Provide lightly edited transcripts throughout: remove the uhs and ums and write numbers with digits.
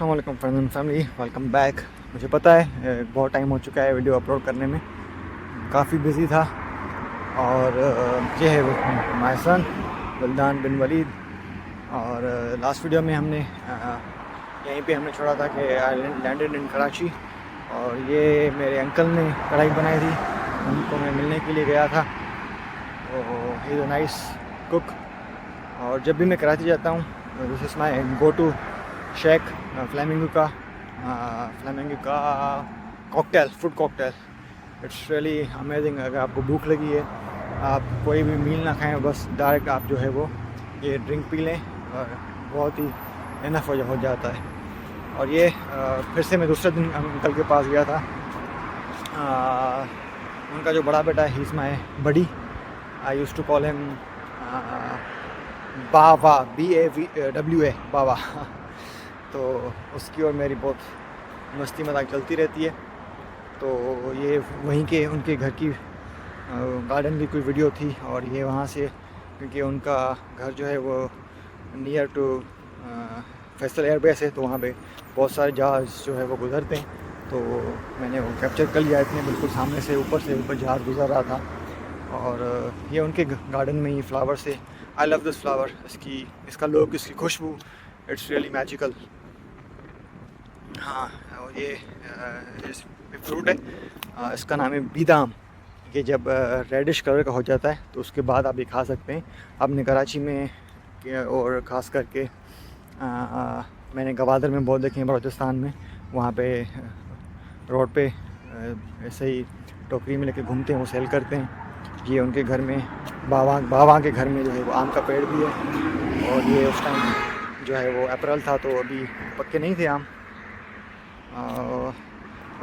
अस्सलाम वालेकुम friends and family, welcome back. मुझे पता है बहुत टाइम हो चुका है वीडियो अपलोड करने में, काफ़ी बिज़ी था। और ये है माय सन विल्दान बिन वलीद। और लास्ट वीडियो में हमने यहीं पे हमने छोड़ा था कि आई लैंडेड इन कराची। और ये मेरे अंकल ने कढ़ाई बनाई थी, उनको मैं मिलने के लिए गया था। तो he is a nice cook. और जब भी मैं कराची जाता हूँ, this is my go to shake flamingo का cocktail, food cocktail. It's really amazing. अगर आपको भूख लगी है, आप कोई भी मील ना खाएं, बस डायरेक्ट आप जो है वो ये ड्रिंक पी लें और बहुत ही इनफ हो जाता है। और ये फिर से मैं दूसरे दिन अंकल के पास गया था। उनका जो बड़ा बेटा है, he is my buddy. I used to call him Bawa, BAWA, Bawa. तो उसकी और मेरी बहुत मस्ती मजाक चलती रहती है। तो ये वहीं के उनके घर की गार्डन की कोई वीडियो थी। और ये वहाँ से, क्योंकि उनका घर जो है वो नियर टू फैसल एयरबेस है, तो वहाँ पे बहुत सारे जहाज़ जो है वो गुजरते हैं। तो मैंने वो कैप्चर कर लिया। इतने बिल्कुल सामने से ऊपर जहाज़ गुजर रहा था। और ये उनके गार्डन में ही फ्लावर से, आई लव दिस फ्लावर। इसका लुक, इसकी खुशबू, इट्स रियली मैजिकल। हाँ, और ये फ्रूट है, इसका नाम है बीदाम। ये जब रेडिश कलर का हो जाता है तो उसके बाद आप ये खा सकते हैं। आपने कराची में और ख़ास करके मैंने गवादर में बहुत देखे हैं, बलूचिस्तान में। वहाँ पे रोड पे ऐसे ही टोकरी में लेके घूमते हैं, वो सेल करते हैं। ये उनके घर में, बावा के घर में जो है वो आम का पेड़ भी है। और ये उस टाइम जो है वो अप्रैल था, तो अभी पक्के नहीं थे आम।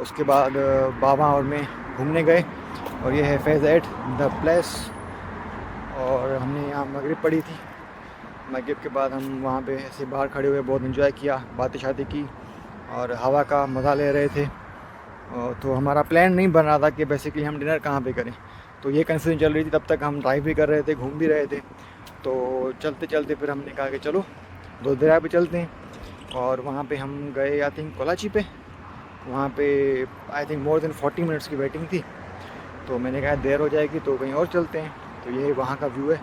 उसके बाद बाबा और मैं घूमने गए। और ये है फेज़ 8 द प्लेस। और हमने यहाँ मगरिब पढ़ी थी। मगरिब के बाद हम वहाँ पे ऐसे बाहर खड़े हुए बहुत इन्जॉय किया, बातें शातें की और हवा का मज़ा ले रहे थे। तो हमारा प्लान नहीं बन रहा था कि बेसिकली हम डिनर कहाँ पे करें। तो ये कंफ्यूजन चल रही थी, तब तक हम ड्राइव भी कर रहे थे, घूम भी रहे थे। तो चलते चलते फिर हमने कहा कि चलो दरिया पे चलते हैं। और वहाँ पे हम गए आई थिंक कोलाची पे। वहाँ पे I think more than 40 minutes की वेटिंग थी। तो मैंने कहा देर हो जाएगी तो कहीं और चलते हैं। तो ये वहाँ का व्यू है,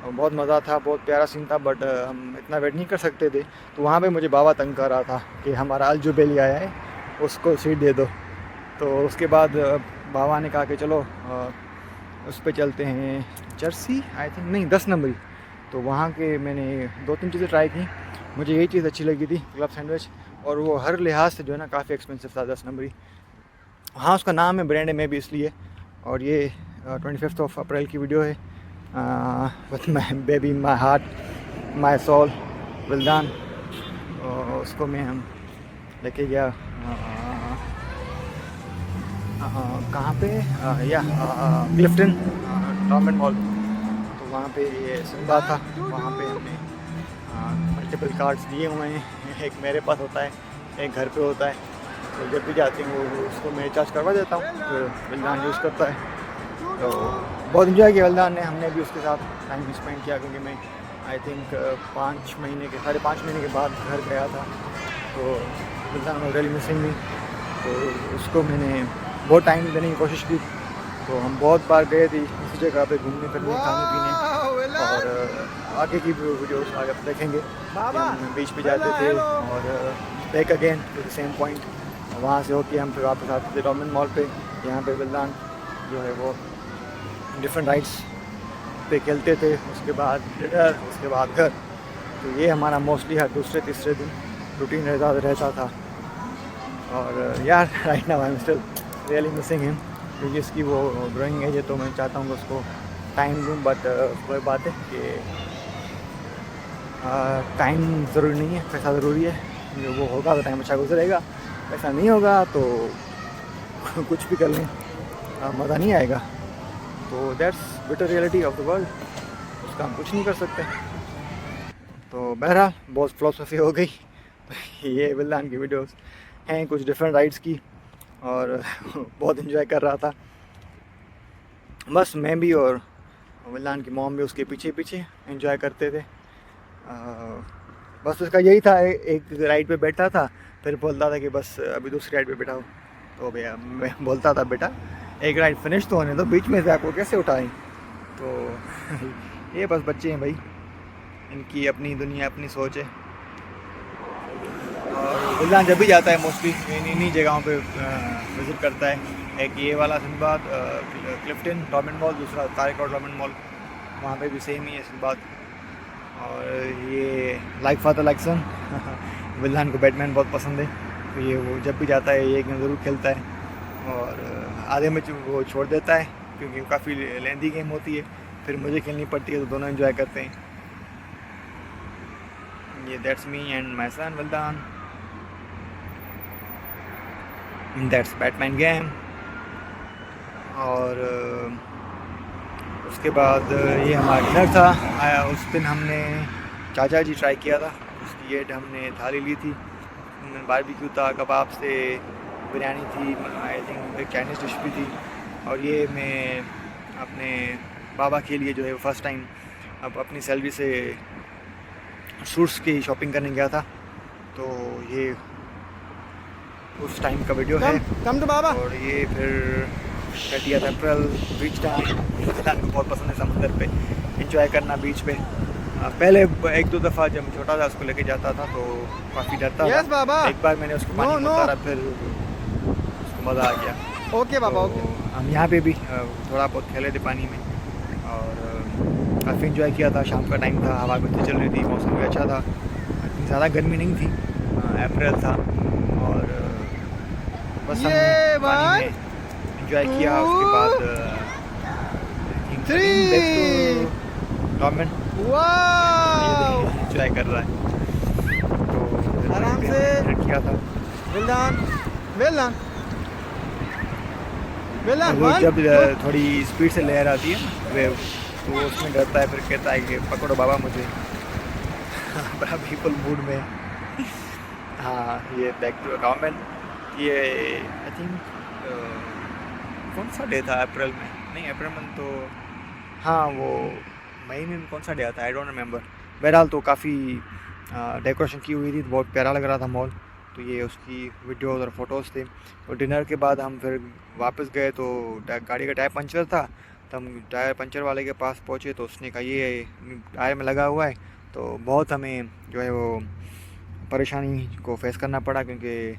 बहुत मज़ा था, बहुत प्यारा सीन था। बट हम इतना वेट नहीं कर सकते थे। तो वहाँ पे मुझे बाबा तंग कर रहा था कि हमारा अलजुबेली आया है, उसको सीट दे दो। तो उसके बाद बाबा ने कहा कि चलो उस पर चलते हैं, जर्सी आई थिंक, नहीं 10 नंबरी। तो वहाँ के मैंने 2-3 चीज़ें ट्राई की। मुझे यही चीज़ अच्छी लगी थी, क्लब सैंडविच। और वो हर लिहाज से जो है ना काफ़ी एक्सपेंसिव था, 10 नंबरी। हाँ, उसका नाम है ब्रांड में भी इसलिए। और ये 25 अप्रैल की वीडियो है with my baby, my heart, my soul, Wildan. उसको मैं हम लेके गया कहाँ पे, या क्लिफ्टन टॉर्मेंट मॉल। तो वहाँ पे ये सुनता था, वहाँ पे हमने मल्टीपल कार्ड्स दिए हुए हैं। एक मेरे पास होता है, एक घर पे होता है। तो जब भी जाती हूँ वो उसको मैं रिचार्ज करवा देता हूँ, फिर विल्दान यूज़ करता है। तो बहुत इन्जॉय किया विल्दान ने, हमने भी उसके साथ टाइम स्पेंड किया। क्योंकि मैं आई थिंक 5 महीने के, 5.5 महीने के बाद घर गया था। तो विल्दान वॉज रियली मिसिंग मी। तो उसको मैंने बहुत टाइम देने की कोशिश की। तो हम बहुत बार गए थे इसी जगह पे घूमने फिरने, खाने पीने। और आगे की वीडियोस आगे आप देखेंगे। हम बीच पे जाते थे और back again to the same point. वहाँ से होके हम फिर वापस आते थे टॉर्मेंट मॉल पे। यहाँ पे विल्दान जो है वो डिफरेंट राइड्स पे खेलते थे। उसके बाद डिनर, उसके बाद घर। तो ये हमारा मोस्टली हर दूसरे तीसरे दिन रूटीन रहता था। और यार right now I am still really missing him, क्योंकि इसकी वो ग्रोइंग एज है। तो मैं चाहता हूँ कि उसको टाइम दूँ। बट वही बात है कि टाइम ज़रूरी नहीं है, पैसा ज़रूरी है। वो होगा तो टाइम अच्छा गुजरेगा, पैसा नहीं होगा तो कुछ भी कर लें मज़ा नहीं आएगा। तो that's bitter reality of the world, उसका हम कुछ नहीं कर सकते। तो बहरहाल बहुत फ़िलोसफी हो गई। ये विल्दान की वीडियोस हैं कुछ डिफरेंट राइड्स की। और बहुत इन्जॉय कर रहा था बस मैं भी, और विल्दान की मॉम भी उसके पीछे पीछे इन्जॉय करते थे। बस उसका यही था, एक राइड पे बैठा था, फिर बोलता था कि बस अभी दूसरी राइड पे बैठा हो। तो भैया मैं बोलता था बेटा एक राइड फिनिश तो होने दो, बीच में से आपको कैसे उठाएं। तो ये बस बच्चे हैं भाई, इनकी अपनी दुनिया अपनी सोच है। और गुलदान जब भी जाता है मोस्टली इन्हीं जगहों पे विज़िट करता है। एक ये वाला सिंबाद, क्लिफ्टन डॉर्मेंट मॉल, दूसरा तारिक और डॉर्मेंट मॉल, वहाँ पे भी सेम ही है सिंबाद। और ये लाइक फादर लाइक सन गुलदान को बैटमैन बहुत पसंद है, तो ये वो जब भी जाता है ये गेम ज़रूर खेलता है। और आधे में वो छोड़ देता है क्योंकि काफ़ी लेंदी गेम होती है, फिर मुझे खेलनी पड़ती है, तो दोनों एंजॉय करते हैं। ये that's me and my son Guldan, that's Batman game. और उसके बाद ये हमारा डिनर था। उस दिन हमने चाचा जी ट्राई किया था, उसकी ये हमने थाली ली थी, बारबेक्यू था, कबाब से, बिरयानी थी, आई थिंक एक चाइनीज़ डिश भी थी। और ये मैं अपने बाबा के लिए जो है फर्स्ट टाइम अब अपनी सैलरी से सूट्स की शॉपिंग करने गया था, तो ये उस टाइम का वीडियो है। कम टू बाबा। और ये फिर 30 अप्रैल बीच टाइम, को बहुत पसंद है समंदर पे एंजॉय करना बीच पे। पहले एक दो दफ़ा जब छोटा था उसको लेके जाता था तो काफ़ी डरता यस था। बाबा। एक बार मैंने उसको पानी में उतारा, फिर उसको मज़ा आ गया। ओके बाबा तो ओके। हम यहाँ पे भी थोड़ा बहुत खेले थे पानी में और काफ़ी इन्जॉय किया था। शाम का टाइम था, हवा भी चल रही थी, मौसम भी अच्छा था, इतनी ज़्यादा गर्मी नहीं थी, अप्रैल था। और बस हमने पानी में एंजॉय किया। उसके बाद गवर्नमेंट एंजॉय कर रहा है, तो आराम से किया था। Well done. वो जब थोड़ी स्पीड से लहर आती है वे, तो वो उसमें डरता है, फिर कहता है कि पकड़ो बाबा मुझे। बड़ा बिल्कुल मूड में। हाँ, ये बैक टू गवर्नमेंट। ये आई थिंक कौन सा डे था अप्रैल में, नहीं अप्रैल में तो हाँ वो मई में कौन सा डे आता है, आई डोंट रिमेंबर। बहरहाल तो काफ़ी डेकोरेशन की हुई थी, तो बहुत प्यारा लग रहा था मॉल। तो ये उसकी वीडियोज़ और फोटोज़ थे। और डिनर के बाद हम फिर वापस गए, तो गाड़ी का टायर पंचर था, तो हम टायर पंचर वाले के पास पहुँचे, तो उसने कहा ये टायर में लगा हुआ है। तो बहुत हमें जो है वो परेशानी को फेस करना पड़ा, क्योंकि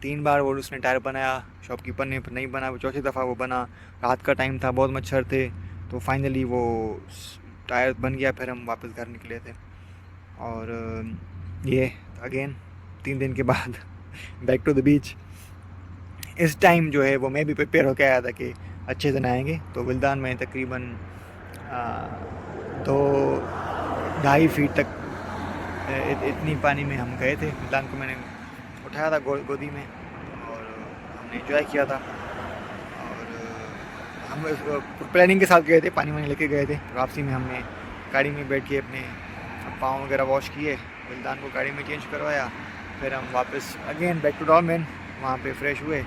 3 बार वो उसने टायर बनाया, शॉपकीपर ने नहीं बना, चौथी दफ़ा वो बना। रात का टाइम था, बहुत मच्छर थे, तो फाइनली वो टायर बन गया। फिर हम वापस घर निकले थे। और ये अगेन 3 दिन के बाद बैक टू द बीच। इस टाइम जो है वो मैं भी प्रिपेयर होकर आया था कि अच्छे दिन आएंगे। तो विल्दान में तकरीबन 2-2.5 फीट तक इतनी पानी में हम गए थे। विल्दान को मैंने उठाया था गोदी में और हमने एंजॉय किया था। और हम प्लानिंग के साथ गए थे, पानी वानी लेके गए थे। वापसी में हमने गाड़ी में बैठ के अपने पाँव वगैरह वॉश किए, विल्दान को गाड़ी में चेंज करवाया, फिर हम वापस अगेन बैक टू डॉलमेन, वहाँ पे फ्रेश हुए,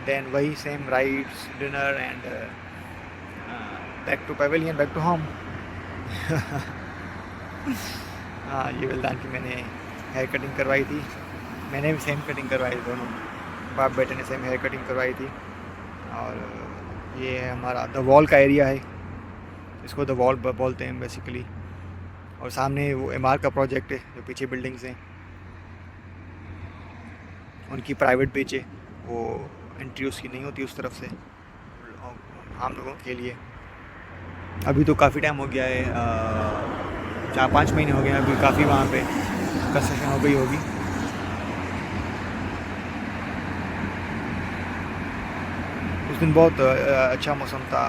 देन वही same rides, dinner and back to pavilion, back to home. हाँ, ये विल्दान की मैंने हेयर कटिंग करवाई थी, मैंने भी सेम कटिंग करवाई थी, दोनों बाप बेटे ने सेम हेयर कटिंग करवाई थी। और ये हमारा द वॉल का एरिया है, इसको द वॉल बोलते हैं बेसिकली। और सामने वो एमआर का प्रोजेक्ट है, जो पीछे बिल्डिंग्स हैं उनकी प्राइवेट बीच है, वो एंट्री उसकी नहीं होती उस तरफ से आम लोगों के लिए। अभी तो काफ़ी टाइम हो गया है, 4-5 महीने हो गए हैं, अभी काफ़ी वहाँ पे कंस्ट्रक्शन हो गई होगी। उस दिन बहुत अच्छा मौसम था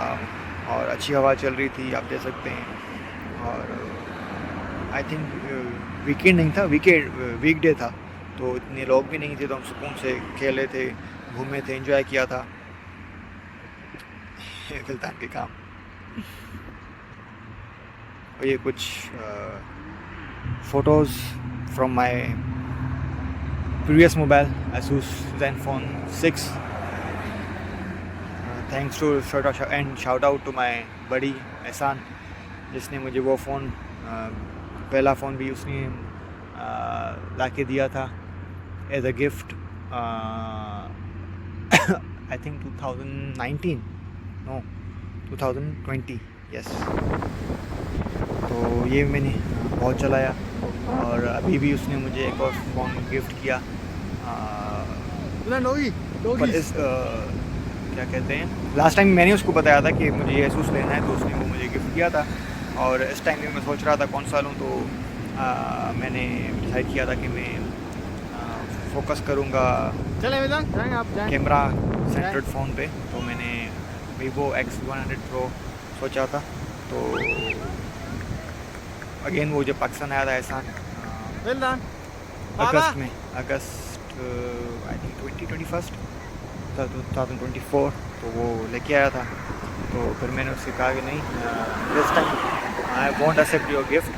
और अच्छी हवा चल रही थी, आप देख सकते हैं। और आई थिंक वीकेंड नहीं था, वीकडे था, तो इतने लोग भी नहीं थे, तो हम सुकून से खेले थे, घूमे थे, एंजॉय किया था। सुल्तान के काम। और ये कुछ photos from my previous mobile Asus Zenfone 6। Thanks to and shout out to my buddy Ehsan, जिसने मुझे वो फ़ोन, पहला फ़ोन भी उसने ला के दिया था as a gift, I think 2019, no 2020, yes. तो ये मैंने बहुत चलाया और अभी भी उसने मुझे एक और फ़ोन गिफ्ट किया। पर इस क्या कहते हैं, लास्ट टाइम मैंने उसको बताया था कि मुझे ये Asus लेना है, तो उसने वो मुझे गिफ्ट किया था। और इस टाइम भी मैं सोच रहा था कौन सा लूँ, तो मैंने डिसाइड किया था कि मैं फोकस करूँगा चले वेदांत, जाएं आप जाएं। कैमरा सेंटर्ड फ़ोन पे। तो मैंने Vivo X100 Pro सोचा था। तो अगेन वो जब पाकिस्तान आया था एहसान वेदांत अगस्त में, अगस्त आई थिंक 2021 2024, तो वो लेके आया था। तो फिर मैंने उससे कहा कि नहीं, this time I won't accept your gift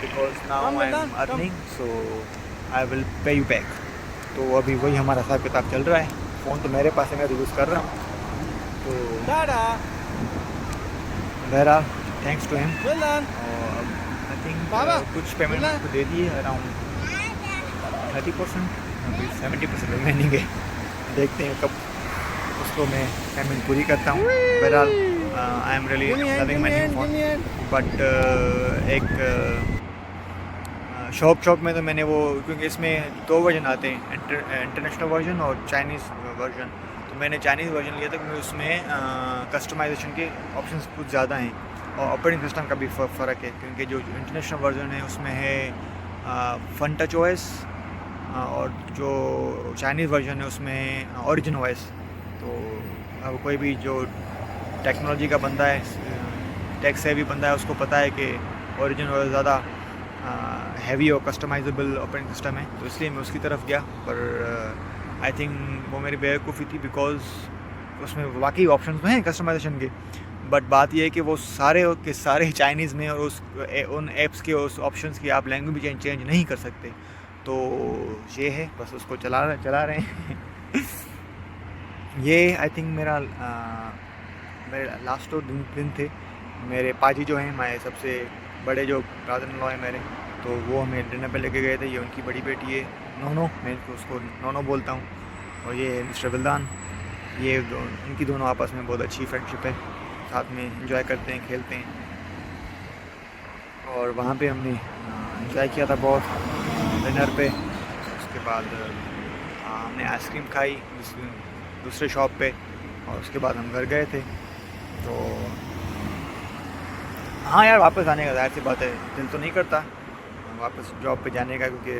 because now I am earning, so I will pay you back. तो अभी वही हमारा हिसाब किताब चल रहा है। फ़ोन तो मेरे पास है, मैं तो यूज़ कर रहा हूँ। तो टाटा बहरहाल थैंक्स टू हिम। वेदांत और आई थिंक बाबा, कुछ पेमेंट मिलना? उसको दे दिए, अराउंड 30%, अभी 70% रिमेनिंग है। देखते हैं कब उसको मैं पेमेंट पूरी करता हूँ। बहरहाल I am really loving my new phone, but एक शौक में तो मैंने वो, क्योंकि इसमें 2 वर्जन आते हैं, इंटरनेशनल वर्जन और चाइनीज़ वर्जन। तो मैंने चाइनीज़ वर्जन लिया था क्योंकि उसमें कस्टमाइजेशन के ऑप्शंस कुछ ज़्यादा हैं और ऑपरेटिंग सिस्टम का भी फ़र्क है। क्योंकि जो इंटरनेशनल वर्जन है उसमें है फन टच ओएस, और जो चाइनीज़ वर्जन है उसमें है ओरिजिन ओएस। तो अब कोई भी जो टेक्नोलॉजी का बंदा है, टेक सेवी बंदा है, उसको पता है कि ओरिजिन ओएस ज़्यादा हैवी और कस्टमाइजेबल ऑपरेटिंग सिस्टम है। तो इसलिए मैं उसकी तरफ गया। पर आई थिंक वो मेरी बेवकूफ़ी थी, बिकॉज़ उसमें वाकई ऑप्शन तो हैं कस्टमाइजेशन के, बट बात यह है कि वो सारे के सारे चाइनीज़ में, और उन ऐप्स के उस ऑप्शंस की आप लैंग्वेज भी चेंज नहीं कर सकते। तो ये है, बस उसको चला रहे हैं। ये आई थिंक मेरे लास्ट 2 दिन थे। मेरे पाजी जो हैं, हमारे सबसे बड़े जो ब्रदर इन लॉ है मेरे, तो वो हमें डिनर पे लेके गए थे। ये उनकी बड़ी बेटी है नोनो, मैं उसको नोनो बोलता हूँ, और ये मिस्टर विल्दान। ये इनकी दोनों आपस में बहुत अच्छी फ्रेंडशिप है, साथ में एंजॉय करते हैं, खेलते हैं। और वहाँ पे हमने एंजॉय किया था बहुत डिनर पे। उसके बाद हमने आइसक्रीम खाई दूसरे शॉप पे, और उसके बाद हम घर गए थे। तो हाँ यार, वापस आने का ज़ाहिर सी बात है, दिल तो नहीं करता वापस जॉब पे जाने का, क्योंकि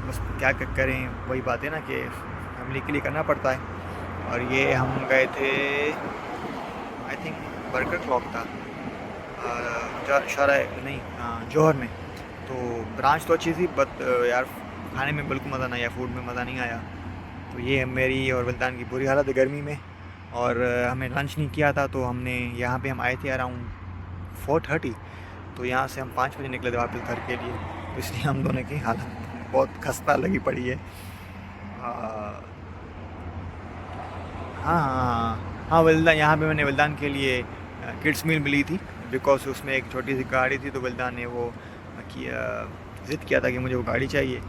बस क्या करें, वही बात है ना कि फैमिली के लिए करना पड़ता है। और ये हम गए थे, आई थिंक बर्गर क्लॉक था, जौहर में। तो ब्रांच तो अच्छी थी, बट यार खाने में बिल्कुल मज़ा नहीं आया, फूड में मज़ा नहीं आया। तो ये मेरी और विल्दान की बुरी हालत है गर्मी में, और हमें लंच नहीं किया था। तो हमने यहाँ पे हम आए थे अराउंड 4:30, तो यहाँ से हम 5 बजे निकले थे वापस घर के लिए। तो इसलिए हम दोनों की हालत बहुत खस्ता लगी पड़ी है। हाँ, विल्दान, यहाँ पे मैंने विल्दान के लिए किड्स मील मिली थी, बिकॉज उसमें एक छोटी सी गाड़ी थी। तो विल्दान ने वो ज़िद किया था कि मुझे वो गाड़ी चाहिए,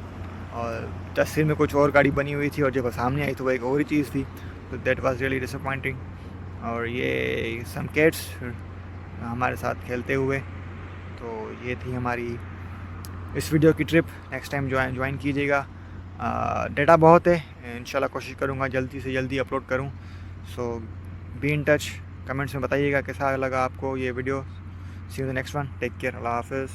और तस्वीर में कुछ और गाड़ी बनी हुई थी, और जब सामने आई तो वो एक और ही चीज़ थी। तो दैट वाज रियली डिसअपॉइंटिंग। और ये सम किड्स हमारे साथ खेलते हुए। तो ये थी हमारी इस वीडियो की ट्रिप। नेक्स्ट टाइम ज्वाइन कीजिएगा। डेटा बहुत है, इंशाल्लाह कोशिश करूँगा जल्दी से जल्दी अपलोड करूँ। So be in touch, comments में बताइएगा कैसा लगा आपको ये video. See you the next one, take care, अल्लाह हाफिज़।